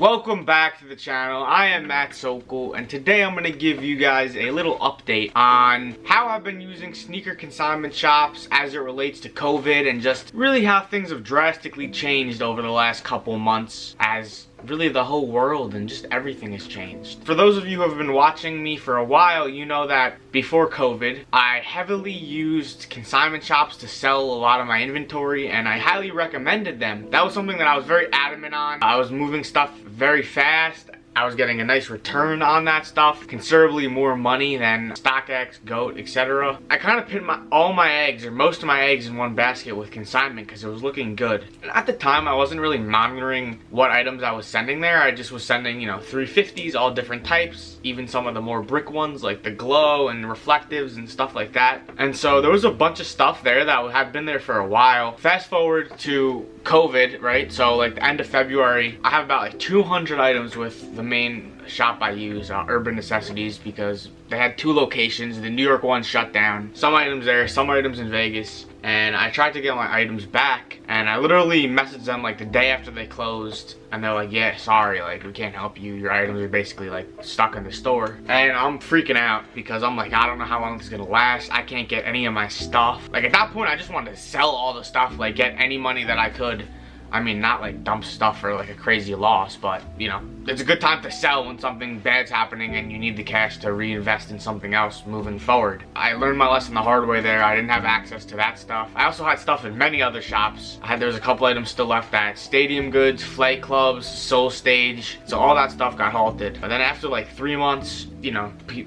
Welcome back to the channel. I am Matt Sokol, and today I'm going to give you guys a little update on how I've been using sneaker consignment shops as it relates to COVID, and just really how things have drastically changed over the last couple months as really the whole world and just everything has changed. For those of you who have been watching me for a while, you know that before COVID, I heavily used consignment shops to sell a lot of my inventory, and I highly recommended them. That was something that I was very adamant on. I was moving stuff very fast. I was getting a nice return on that stuff, considerably more money than StockX, GOAT, etc. I kind of put all my eggs, or most of my eggs, in one basket with consignment because it was looking good. And at the time, I wasn't really monitoring what items I was sending there. I just was sending, 350s, all different types, even some of the more brick ones like the glow and reflectives and stuff like that. And so there was a bunch of stuff there that had been there for a while. Fast forward to COVID, right? So like the end of February, I have about 200 items with the main shop I use, Urban Necessities, because they had two locations. The New York one shut down. Some items there, some items in Vegas. And I tried to get my items back, and I literally messaged them like the day after they closed, and they're like, yeah, sorry, like we can't help you, your items are basically like stuck in the store. And I'm freaking out because I'm like, I don't know how long this is gonna last. I can't get any of my stuff. Like at that point, I just wanted to sell all the stuff, like get any money that I could. I mean, not like dump stuff for like a crazy loss, but it's a good time to sell when something bad's happening and you need the cash to reinvest in something else moving forward. I learned my lesson the hard way there. I didn't have access to that stuff. I also had stuff in many other shops. There was a couple items still left at Stadium Goods, Flight Clubs, Soul Stage. So all that stuff got halted. But then after like 3 months,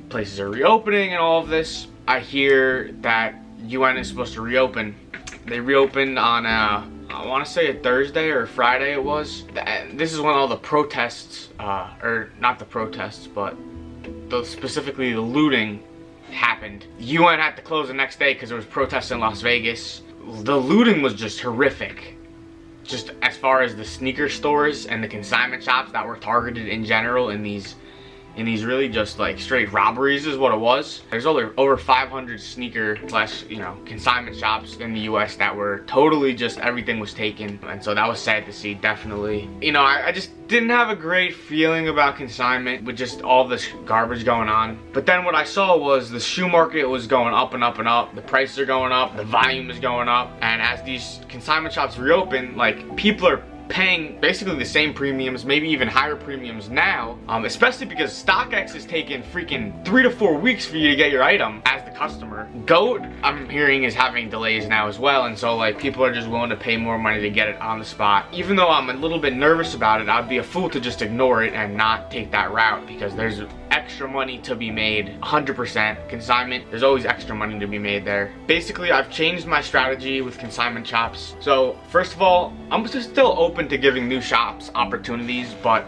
places are reopening and all of this, I hear that UN is supposed to reopen. They reopened on I want to say a Thursday or a Friday it was. This is when all the protests, or not the protests, but specifically the looting happened. UN had to close the next day because there was protests in Las Vegas. The looting was just horrific. Just as far as the sneaker stores and the consignment shops that were targeted in general in these really just like straight robberies is what it was. There's over 500 sneaker slash consignment shops in the US that were totally just, everything was taken, and so that was sad to see, definitely. I just didn't have a great feeling about consignment with just all this garbage going on. But then what I saw was the shoe market was going up and up and up. The prices are going up, the volume is going up, and as these consignment shops reopen, like people are paying basically the same premiums, maybe even higher premiums now, especially because StockX is taking freaking 3 to 4 weeks for you to get your item as the customer. GOAT, I'm hearing, is having delays now as well, and so like people are just willing to pay more money to get it on the spot. Even though I'm a little bit nervous about it, I'd be a fool to just ignore it and not take that route, because there's extra money to be made. 100% consignment, there's always extra money to be made there. Basically, I've changed my strategy with consignment shops. So first of all, I'm just still open to giving new shops opportunities, but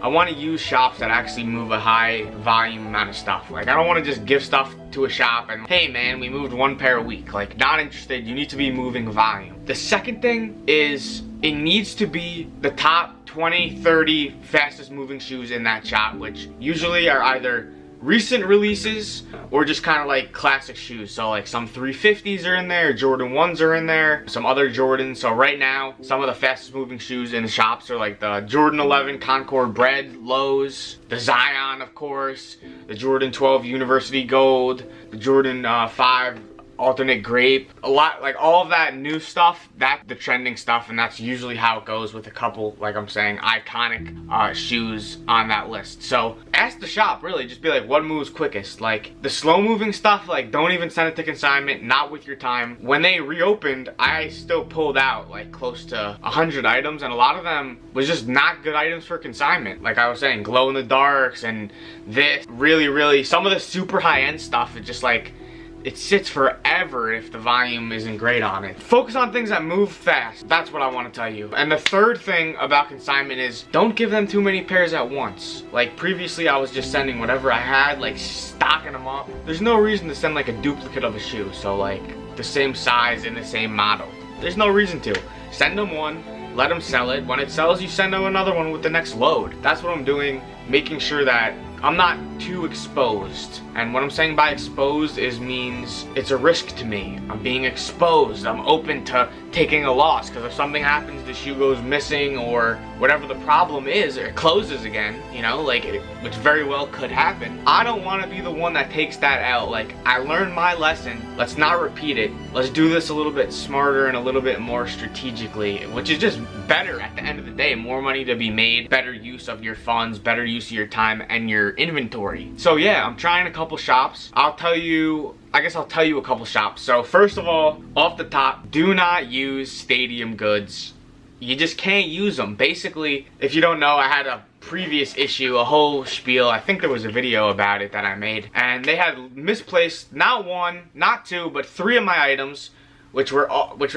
I want to use shops that actually move a high volume amount of stuff. Like, I don't want to just give stuff to a shop and, hey man, we moved 1 pair a week. Like, not interested. You need to be moving volume. The second thing is, it needs to be the top 20, 30 fastest moving shoes in that shop, which usually are either recent releases or just kind of like classic shoes. So like some 350s are in there, Jordan 1s are in there, some other Jordans. So right now, some of the fastest moving shoes in the shops are like the Jordan 11 Concord Bread Lows, the Zion, of course, the Jordan 12 University Gold, the Jordan 5 Alternate Grape, a lot, like all of that new stuff, that's the trending stuff, and that's usually how it goes with a couple, like I'm saying, iconic shoes on that list. So ask the shop, really, just be like, what moves quickest? Like the slow moving stuff, like don't even send it to consignment, not with your time. When they reopened, I still pulled out like close to 100 items, and a lot of them was just not good items for consignment. Like I was saying, glow in the darks, and this really some of the super high-end stuff, it just like, it sits forever if the volume isn't great on it. Focus on things that move fast. That's what I want to tell you. And the third thing about consignment is, don't give them too many pairs at once. Like previously, I was just sending whatever I had, like stocking them up. There's no reason to send like a duplicate of a shoe. So like the same size and the same model. There's no reason to. Send them one, let them sell it. When it sells, you send them another one with the next load. That's what I'm doing, making sure that I'm not too exposed. And what I'm saying by exposed means it's a risk to me. I'm being exposed. I'm open to taking a loss, because if something happens, the shoe goes missing or whatever the problem is, or it closes again, you know, like, which very well could happen. I don't want to be the one that takes that out. Like, I learned my lesson. Let's not repeat it. Let's do this a little bit smarter and a little bit more strategically, which is just better at the end of the day. More money to be made, better use of your funds, better use of your time and your inventory. So yeah, I'm trying a couple shops. I guess I'll tell you a couple shops. So first of all, off the top, do not use stadium goods. You just can't use them. Basically, if you don't know, I had a previous issue, a whole spiel. I think there was a video about it that I made, and they had misplaced not one, not two, but 3 of my items, which were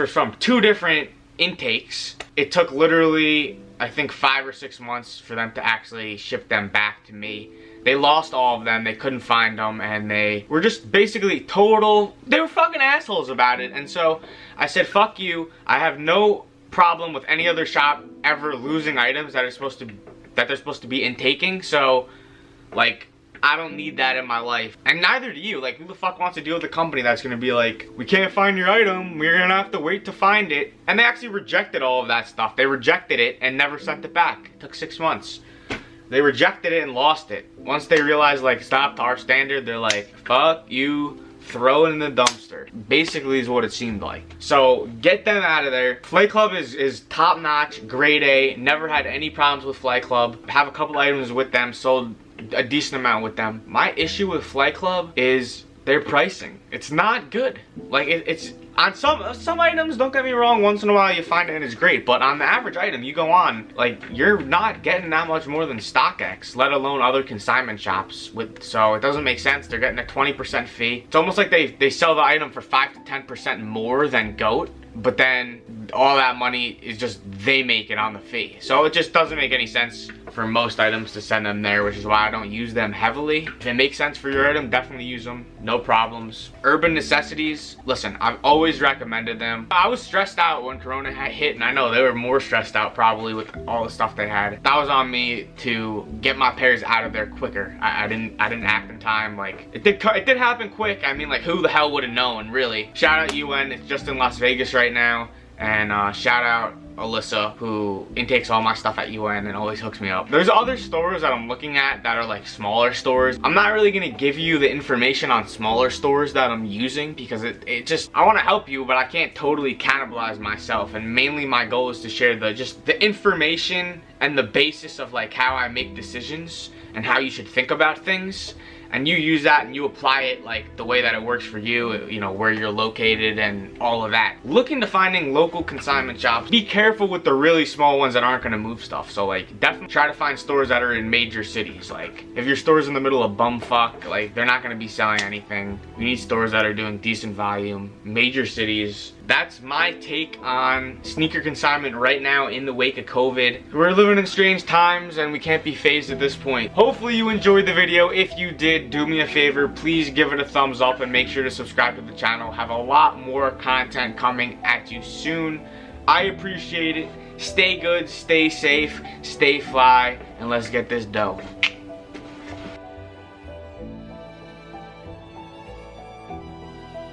from 2 different intakes. It took literally, I think, 5 or 6 months for them to actually ship them back to me. They lost all of them, they couldn't find them, and they were just basically they were fucking assholes about it. And so I said, fuck you. I have no problem with any other shop ever losing items that they're supposed to be intaking. So, like, I don't need that in my life, and neither do you. Like, who the fuck wants to deal with a company that's gonna be like, we can't find your item, we're gonna have to wait to find it? And they actually rejected all of that stuff. They rejected it and never sent it back. It took 6 months. They rejected it and lost it. Once they realized, like, it's not to our standard, they're like, fuck you, throw it in the dumpster. Basically is what it seemed like. So get them out of there. Flight Club is top notch, grade A. Never had any problems with Flight Club. Have a couple items with them, sold a decent amount with them. My issue with Flight Club is their pricing. It's not good. Like, it's on some items, don't get me wrong, once in a while you find it and it's great, but on the average item you go on, like, you're not getting that much more than StockX, let alone other consignment shops. So it doesn't make sense. They're getting a 20% fee. It's almost like they sell the item for 5 to 10% more than GOAT, but then all that money is just they make it on the fee. So it just doesn't make any sense for most items to send them there, which is why I don't use them heavily. If it makes sense for your item, definitely use them, no problems. Urban Necessities, listen, I've always recommended them. I was stressed out when Corona hit, and I know they were more stressed out probably with all the stuff they had. That was on me to get my pairs out of there quicker. I didn't act in time. Like, it did happen quick. I mean, like, who the hell would have known, really? Shout out UN, it's just in Las Vegas right now. And shout out Alyssa, who intakes all my stuff at UN and always hooks me up. There's other stores that I'm looking at that are like smaller stores. I'm not really gonna give you the information on smaller stores that I'm using, because it just, I wanna help you, but I can't totally cannibalize myself. And mainly my goal is to share the information and the basis of, like, how I make decisions and how you should think about things. And you use that and you apply it, like, the way that it works for you, you know, where you're located and all of that. Look into finding local consignment shops. Be careful with the really small ones that aren't gonna move stuff. So, like, definitely try to find stores that are in major cities. Like, if your store's in the middle of bumfuck, like, they're not gonna be selling anything. You need stores that are doing decent volume. Major cities. That's my take on sneaker consignment right now in the wake of COVID. We're living in strange times and we can't be phased at this point. Hopefully you enjoyed the video. If you did, do me a favor, please give it a thumbs up and make sure to subscribe to the channel. Have a lot more content coming at you soon. I appreciate it. Stay good, stay safe, stay fly, and let's get this dough.